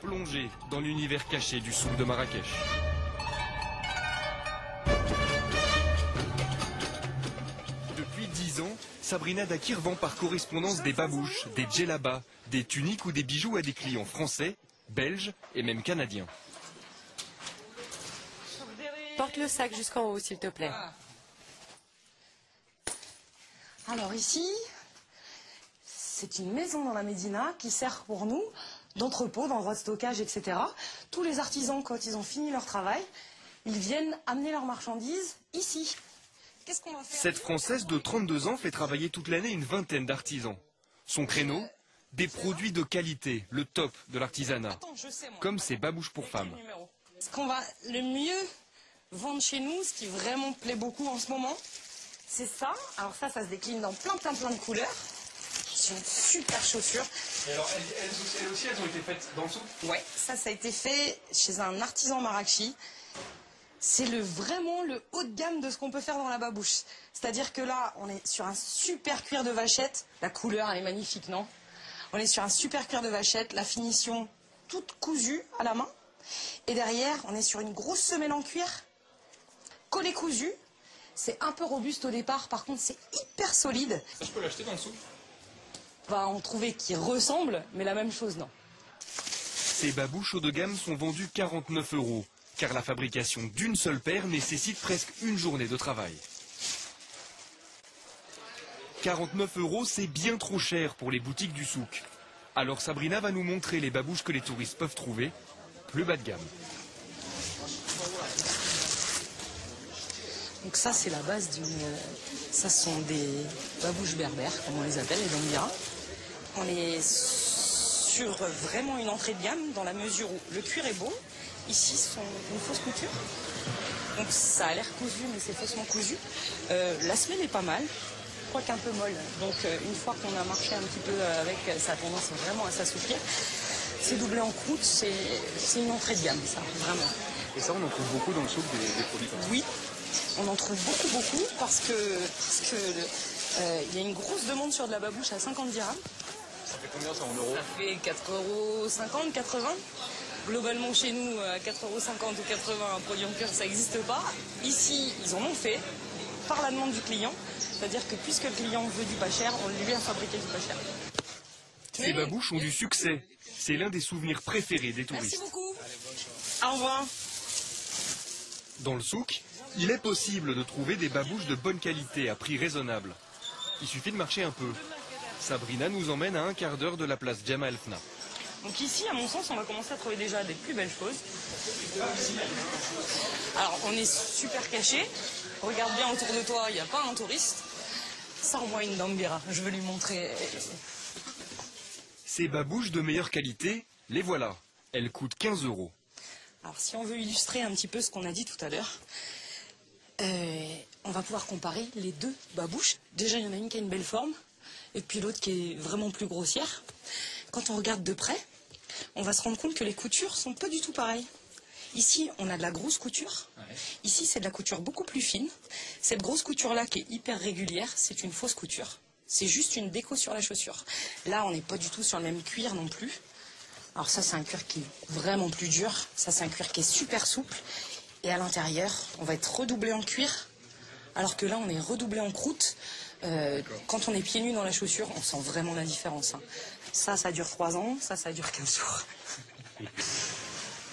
plongée dans l'univers caché du souk de Marrakech. Depuis 10 ans, Sabrina Dakir vend par correspondance des babouches, des djellabas, des tuniques ou des bijoux à des clients français, belges et même canadiens. Porte le sac jusqu'en haut, s'il te plaît. Alors ici, c'est une maison dans la Médina qui sert pour nous d'entrepôt, d'endroit de stockage, etc. Tous les artisans, quand ils ont fini leur travail, ils viennent amener leurs marchandises ici. Qu'est-ce qu'on va faire? Cette Française de 32 ans fait travailler toute l'année une vingtaine d'artisans. Son créneau, des produits de qualité, le top de l'artisanat, comme ces babouches pour femmes. Ce qu'on va le mieux vendre chez nous, ce qui vraiment plaît beaucoup en ce moment, c'est ça. Alors ça se décline dans plein de couleurs. C'est une super chaussure. Et alors, elles aussi, elles ont été faites dans le souk? Ouais, ça a été fait chez un artisan Marrakchi. C'est vraiment le haut de gamme de ce qu'on peut faire dans la babouche. C'est-à-dire que là, on est sur un super cuir de vachette. La couleur, elle est magnifique, non? On est sur un super cuir de vachette, la finition toute cousue à la main. Et derrière, on est sur une grosse semelle en cuir, collée cousue. C'est un peu robuste au départ, par contre, c'est hyper solide. Ça, je peux l'acheter dans le souk? Va en trouver qui ressemble, mais la même chose, non. Ces babouches haut de gamme sont vendues 49 €, car la fabrication d'une seule paire nécessite presque une journée de travail. 49 €, c'est bien trop cher pour les boutiques du souk. Alors Sabrina va nous montrer les babouches que les touristes peuvent trouver, plus bas de gamme. Donc ça, c'est la base d'une... Ça sont des babouches berbères, comme on les appelle, les dambira. On est sur vraiment une entrée de gamme, dans la mesure où le cuir est beau. Ici, ce sont une fausse couture. Donc ça a l'air cousu, mais c'est faussement cousu. La semelle est pas mal, quoique un peu molle. Donc une fois qu'on a marché un petit peu avec, ça a tendance vraiment à s'assouplir. C'est doublé en croûte, c'est une entrée de gamme, ça, vraiment. Et ça, on en trouve beaucoup dans le souk, des produits comme ça? Oui, on en trouve beaucoup, parce que y a une grosse demande sur de la babouche à 50 dirhams. Ça fait combien ça en euros? Ça fait 4,50 €, 80 €. Globalement, chez nous, à 4,50 € ou 80 €, un produit en cuir, ça n'existe pas. Ici, ils en ont fait, par la demande du client. C'est-à-dire que puisque le client veut du pas cher, on lui a fabriqué du pas cher. Ces babouches ont du succès. C'est l'un des souvenirs préférés des touristes. Merci beaucoup. Au revoir. Dans le souk, il est possible de trouver des babouches de bonne qualité à prix raisonnable. Il suffit de marcher un peu. Sabrina nous emmène à un quart d'heure de la place Jemaa El Fna. Donc ici, à mon sens, on va commencer à trouver déjà des plus belles choses. Alors, on est super caché. Regarde bien autour de toi, il n'y a pas un touriste. Sors-moi une dambira, je veux lui montrer. Ces babouches de meilleure qualité, les voilà. Elles coûtent 15 €. Alors, si on veut illustrer un petit peu ce qu'on a dit tout à l'heure, on va pouvoir comparer les deux babouches. Déjà, il y en a une qui a une belle forme, et puis l'autre qui est vraiment plus grossière. Quand on regarde de près, on va se rendre compte que les coutures sont pas du tout pareilles. Ici, on a de la grosse couture. Ici, c'est de la couture beaucoup plus fine. Cette grosse couture-là, qui est hyper régulière, c'est une fausse couture. C'est juste une déco sur la chaussure. Là, on n'est pas du tout sur le même cuir non plus. Alors ça, c'est un cuir qui est vraiment plus dur. Ça, c'est un cuir qui est super souple. Et à l'intérieur, on va être redoublé en cuir. Alors que là, on est redoublé en croûte. Quand on est pieds nus dans la chaussure, on sent vraiment la différence. Hein. Ça dure 3 ans. Ça dure 15 jours.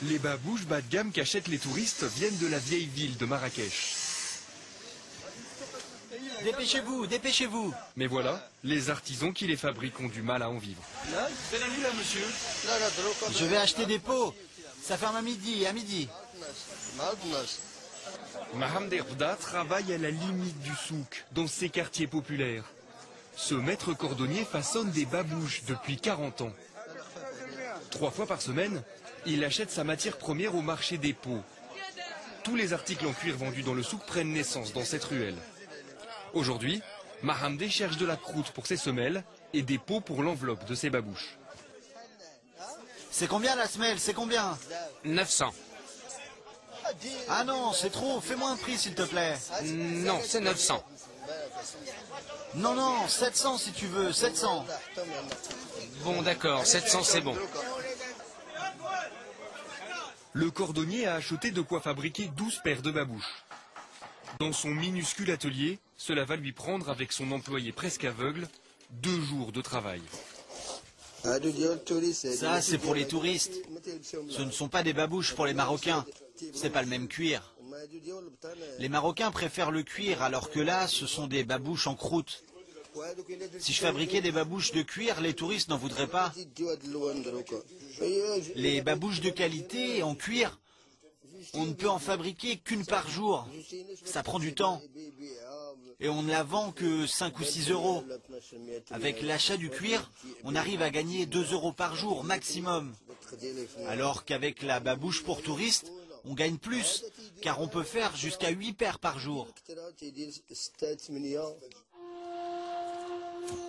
Les babouches bas de gamme qu'achètent les touristes viennent de la vieille ville de Marrakech. Dépêchez-vous, dépêchez-vous. Mais voilà, les artisans qui les fabriquent ont du mal à en vivre. C'est la nuit là, monsieur? Je vais acheter des pots. Ça ferme à midi, Mahamd Erda travaille à la limite du souk, dans ces quartiers populaires. Ce maître cordonnier façonne des babouches depuis 40 ans. 3 fois par semaine, il achète sa matière première au marché des pots. Tous les articles en cuir vendus dans le souk prennent naissance dans cette ruelle. Aujourd'hui, Mahamdé cherche de la croûte pour ses semelles et des pots pour l'enveloppe de ses babouches. C'est combien la semelle? C'est combien? 900. Ah non, c'est trop. Fais-moi un prix, s'il te plaît. Non, c'est 900. Non, 700 si tu veux, 700. Bon, d'accord, 700 c'est bon. Le cordonnier a acheté de quoi fabriquer 12 paires de babouches. Dans son minuscule atelier, cela va lui prendre, avec son employé presque aveugle, 2 jours de travail. Ça, c'est pour les touristes. Ce ne sont pas des babouches pour les Marocains. C'est pas le même cuir. Les Marocains préfèrent le cuir, alors que là, ce sont des babouches en croûte. Si je fabriquais des babouches de cuir, les touristes n'en voudraient pas. Les babouches de qualité en cuir, on ne peut en fabriquer qu'une par jour. Ça prend du temps. Et on ne la vend que 5 ou 6 euros. Avec l'achat du cuir, on arrive à gagner 2 euros par jour maximum. Alors qu'avec la babouche pour touristes, on gagne plus, car on peut faire jusqu'à 8 paires par jour.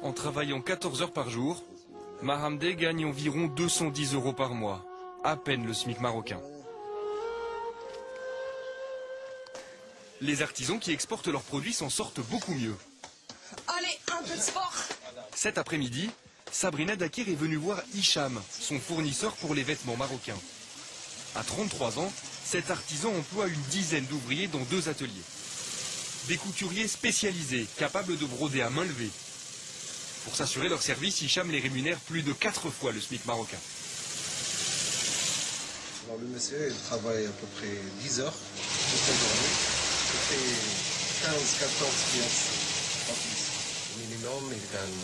En travaillant 14 heures par jour, Mahamde gagne environ 210 euros par mois, à peine le SMIC marocain. Les artisans qui exportent leurs produits s'en sortent beaucoup mieux. Allez, un peu de sport. Cet après-midi, Sabrina Dakir est venue voir Hicham, son fournisseur pour les vêtements marocains. À 33 ans, cet artisan emploie une dizaine d'ouvriers dans 2 ateliers. Des couturiers spécialisés, capables de broder à main levée. Pour s'assurer leur service, Hicham les rémunère plus de 4 fois le SMIC marocain. Alors le monsieur, il travaille à peu près 10 heures toute la journée. Il fait 15-14 pièces, pas plus. Minimum, il gagne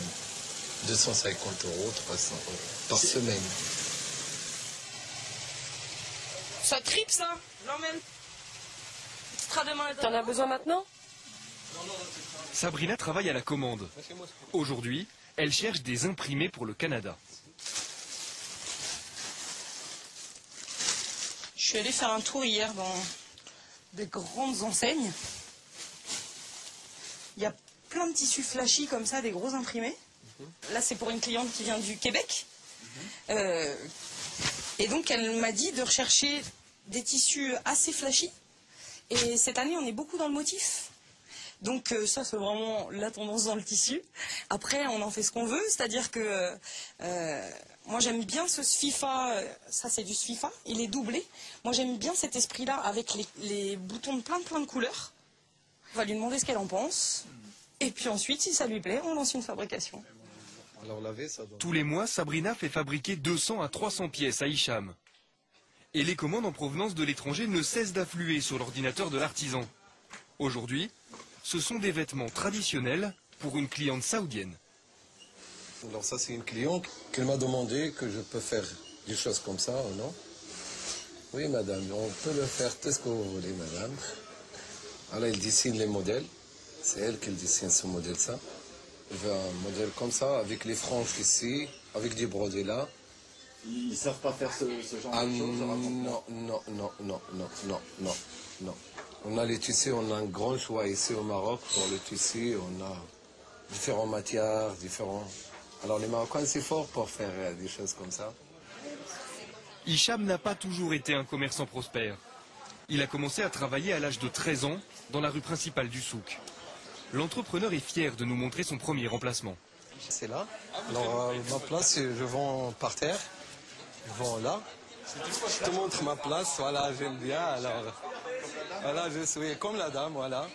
250 euros, 300 euros par semaine. Ça tripe, ça. L'emmène. T'en as besoin maintenant? Sabrina travaille à la commande. Aujourd'hui, elle cherche des imprimés pour le Canada. Je suis allée faire un tour hier dans des grandes enseignes. Il y a plein de tissus flashy comme ça, des gros imprimés. Là, c'est pour une cliente qui vient du Québec. Et donc, elle m'a dit de rechercher des tissus assez flashy. Et cette année, on est beaucoup dans le motif. Donc ça, c'est vraiment la tendance dans le tissu. Après, on en fait ce qu'on veut. C'est-à-dire que moi, j'aime bien ce sfifa. Ça, c'est du sfifa. Il est doublé. Moi, j'aime bien cet esprit-là avec les boutons de plein de couleurs. On va lui demander ce qu'elle en pense. Et puis ensuite, si ça lui plaît, on lance une fabrication. Alors laver, ça doit... Tous les mois, Sabrina fait fabriquer 200 à 300 pièces à Hicham. Et les commandes en provenance de l'étranger ne cessent d'affluer sur l'ordinateur de l'artisan. Aujourd'hui, ce sont des vêtements traditionnels pour une cliente saoudienne. Alors ça, c'est une cliente qui m'a demandé que je peux faire des choses comme ça, ou non? Oui, madame, on peut le faire tout ce que vous voulez, madame. Alors, elle dessine les modèles. C'est elle qui dessine ce modèle-là. Elle veut un modèle comme ça, avec les franges ici, avec des brodés là. Ils ne savent pas faire ce genre de choses? Non. On a les tissus, on a un grand choix ici au Maroc pour le tissu. On a différentes matières, différents... Alors les Marocains, c'est fort pour faire des choses comme ça. Hicham n'a pas toujours été un commerçant prospère. Il a commencé à travailler à l'âge de 13 ans dans la rue principale du souk. L'entrepreneur est fier de nous montrer son premier emplacement. C'est là. Alors ma place, je vends par terre. Je vends là. Je te montre ma place. Voilà, j'aime bien. Alors voilà, je suis comme la dame, voilà.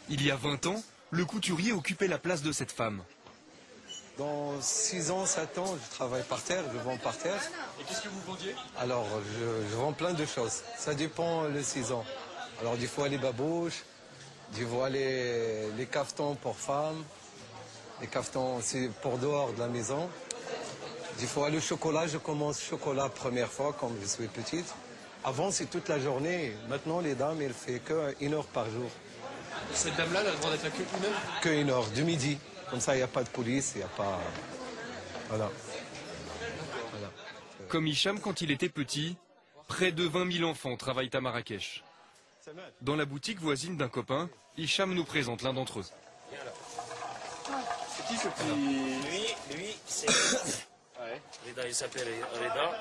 Il y a 20 ans, le couturier occupait la place de cette femme. Dans 6 ans, 7 ans, je travaille par terre, je vends par terre. Et qu'est-ce que vous vendiez? Alors, je vends plein de choses. Ça dépend les saisons. Alors, des fois, les babouches, des fois, les cafetons pour femmes, les cafetons aussi pour dehors de la maison. Des fois, le chocolat, je commence chocolat première fois, comme je suis petite. Avant, c'est toute la journée. Maintenant, les dames, elles font que 1 heure par jour. Cette dame-là, elle a le droit d'être là que 1 heure? Que 1 heure, de midi. Comme ça, il n'y a pas de police, il n'y a pas... Voilà. Comme Hicham quand il était petit, près de 20 000 enfants travaillent à Marrakech. Dans la boutique voisine d'un copain, Hicham nous présente l'un d'entre eux. C'est qui ce petit... Lui, c'est Reda. Ouais. Reda, il s'appelle Reda.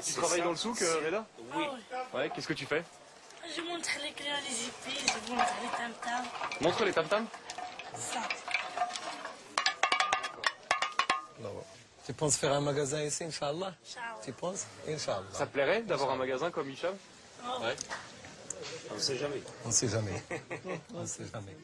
Tu travailles dans le souk, Reda? Oui. Ouais, qu'est-ce que tu fais? Je montre les clients, les épées, je montre les tam-tams. Montre les tam-tams. Ça. Tu penses faire un magasin ici, Inch'Allah? Inch'Allah. Tu penses? Inch'Allah. Ça te plairait d'avoir un magasin comme Hicham? On ne sait jamais. On ne sait jamais. On ne sait jamais.